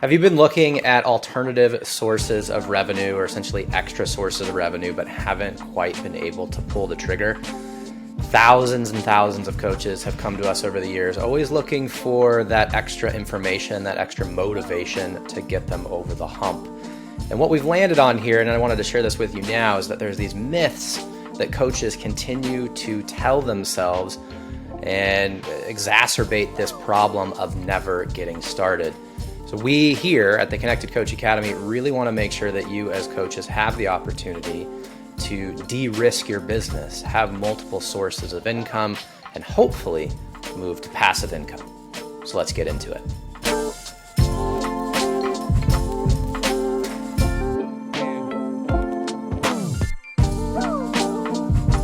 Have you been looking at alternative sources of revenue, or essentially extra sources of revenue, but haven't quite been able to pull the trigger? Thousands and thousands of coaches have come to us over the years, always looking for that extra information, that extra motivation to get them over the hump. And what we've landed on here, and I wanted to share this with you now, is that there's these myths that coaches continue to tell themselves and exacerbate this problem of never getting started. So we here at the Connected Coach Academy really want to make sure that you as coaches have the opportunity to de-risk your business, have multiple sources of income, and hopefully move to passive income. So let's get into it.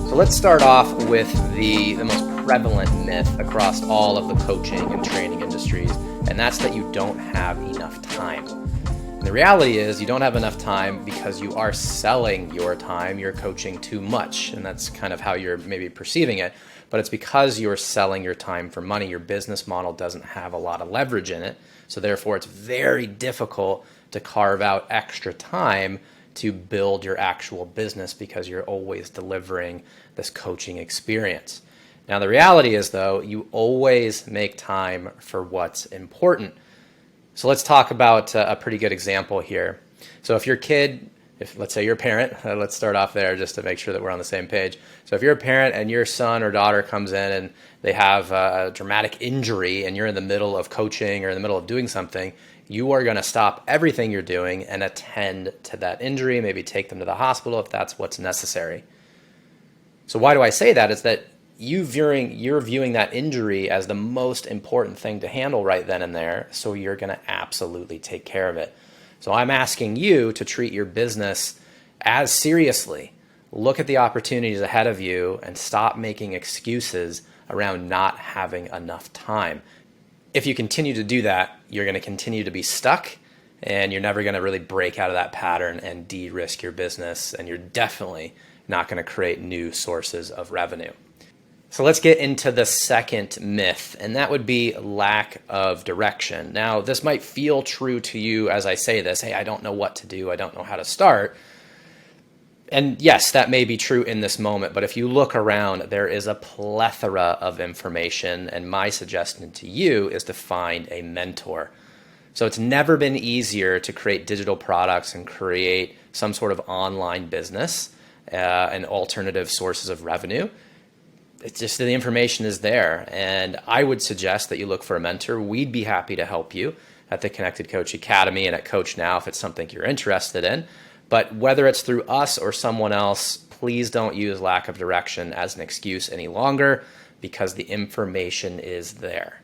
So let's start off with the most prevalent myth across all of the coaching and training industries, and that's that you don't have enough time. And the reality is you don't have enough time because you are selling your time, you're coaching too much, and that's kind of how you're maybe perceiving it, but it's because you're selling your time for money. Your business model doesn't have a lot of leverage in it, so therefore it's very difficult to carve out extra time to build your actual business because you're always delivering this coaching experience. Now, the reality is, though, you always make time for what's important. So let's talk about a pretty good example here. So if your kid, let's say you're a parent, let's start off there just to make sure that we're on the same page. So if you're a parent and your son or daughter comes in and they have a dramatic injury and you're in the middle of coaching or in the middle of doing something, you are going to stop everything you're doing and attend to that injury, maybe take them to the hospital if that's what's necessary. So why do I say that? Is that you're viewing that injury as the most important thing to handle right then and there, so you're going to absolutely take care of it. So I'm asking you to treat your business as seriously. Look at the opportunities ahead of you and stop making excuses around not having enough time. If you continue to do that, you're going to continue to be stuck, and you're never going to really break out of that pattern and de-risk your business, and you're definitely not going to create new sources of revenue. So let's get into the second myth, and that would be lack of direction. Now, this might feel true to you as I say this. Hey, I don't know what to do. I don't know how to start. And yes, that may be true in this moment, but if you look around, there is a plethora of information, and my suggestion to you is to find a mentor. So it's never been easier to create digital products and create some sort of online business and alternative sources of revenue. It's just the information is there, and I would suggest that you look for a mentor. We'd be happy to help you at the Connected Coach Academy and at Coach Now if it's something you're interested in. But whether it's through us or someone else, please don't use lack of direction as an excuse any longer, because the information is there.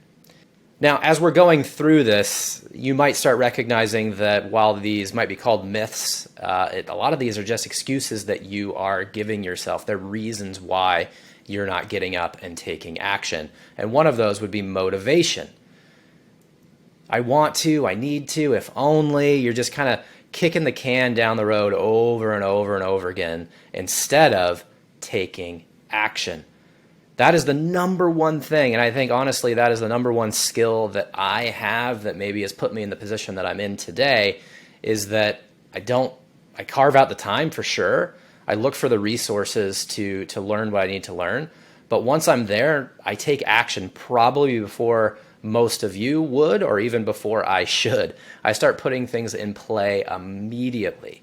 Now, as we're going through this, you might start recognizing that while these might be called myths, a lot of these are just excuses that you are giving yourself. They're reasons why you're not getting up and taking action. And one of those would be motivation. I want to, I need to, if only. You're just kind of kicking the can down the road over and over and over again instead of taking action. That is the number one thing, and I think honestly that is the number one skill that I have that maybe has put me in the position that I'm in today, is that I carve out the time for sure. I look for the resources to learn what I need to learn. But once I'm there, I take action probably before most of you would, or even before I should. I start putting things in play immediately.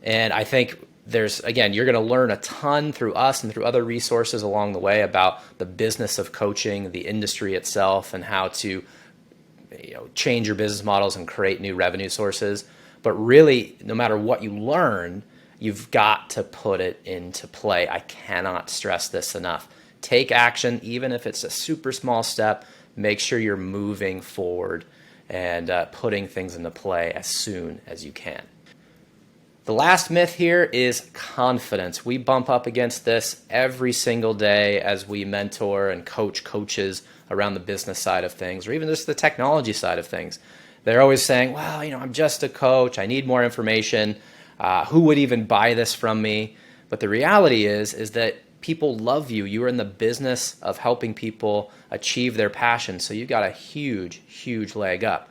And I think you're going to learn a ton through us and through other resources along the way about the business of coaching, the industry itself, and how to change your business models and create new revenue sources. But really, no matter what you learn, you've got to put it into play. I cannot stress this enough. Take action, even if it's a super small step. Make sure you're moving forward and putting things into play as soon as you can. The last myth here is confidence. We bump up against this every single day as we mentor and coach coaches around the business side of things, or even just the technology side of things. They're always saying, well, I'm just a coach. I need more information. Who would even buy this from me? But the reality is that people love you. You are in the business of helping people achieve their passion. So you've got a huge, huge leg up.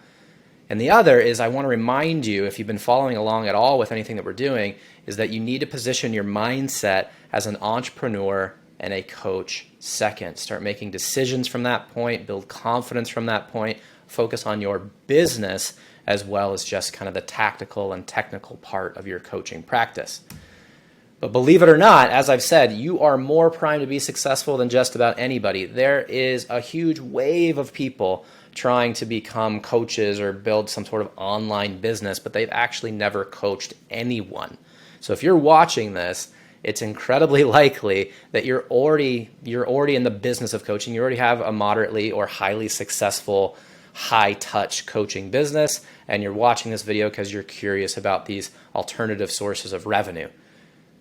And the other is, I want to remind you, if you've been following along at all with anything that we're doing, is that you need to position your mindset as an entrepreneur and a coach second. Start making decisions from that point, build confidence from that point, focus on your business as well as just kind of the tactical and technical part of your coaching practice. But believe it or not, as I've said, you are more primed to be successful than just about anybody. There is a huge wave of people trying to become coaches or build some sort of online business, but they've actually never coached anyone. So if you're watching this, it's incredibly likely that you're already in the business of coaching. You already have a moderately or highly successful, high-touch coaching business, and you're watching this video because you're curious about these alternative sources of revenue.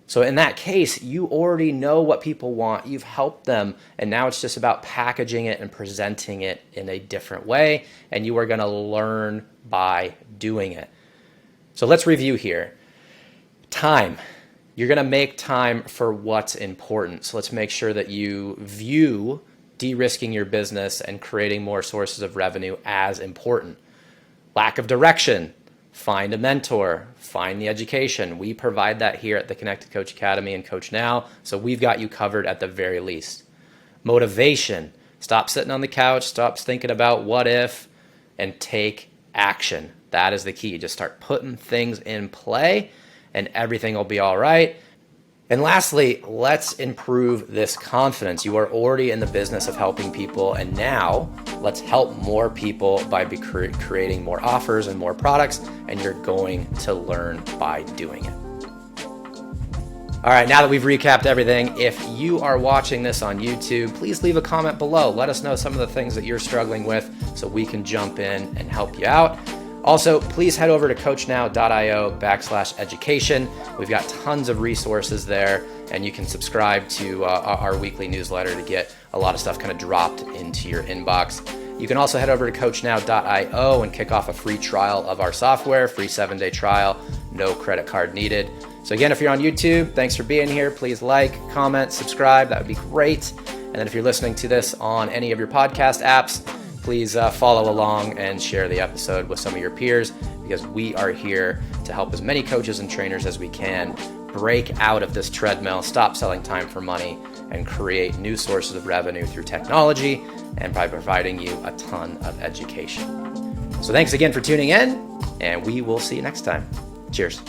So in that case, you already know what people want. You've helped them, and now it's just about packaging it and presenting it in a different way, and you are going to learn by doing it. So let's review here. Time. You're going to make time for what's important. So let's make sure that you view de-risking your business and creating more sources of revenue as important. Lack of direction. Find a mentor, find the education. We provide that here at the Connected Coach Academy and Coach Now, so we've got you covered at the very least. Motivation. Stop sitting on the couch, stop thinking about what if, and take action. That is the key. Just start putting things in play, and everything will be all right. And lastly, let's improve this confidence. You are already in the business of helping people, and now let's help more people by creating more offers and more products, and you're going to learn by doing it. All right, now that we've recapped everything, if you are watching this on YouTube, please leave a comment below. Let us know some of the things that you're struggling with so we can jump in and help you out. Also, please head over to coachnow.io/education. We've got tons of resources there, and you can subscribe to our weekly newsletter to get a lot of stuff kind of dropped into your inbox. You can also head over to coachnow.io and kick off a free trial of our software, free 7-day trial, no credit card needed. So again, if you're on YouTube, thanks for being here. Please like, comment, subscribe. That would be great. And then if you're listening to this on any of your podcast apps, please follow along and share the episode with some of your peers, because we are here to help as many coaches and trainers as we can break out of this treadmill, stop selling time for money, and create new sources of revenue through technology and by providing you a ton of education. So thanks again for tuning in, and we will see you next time. Cheers.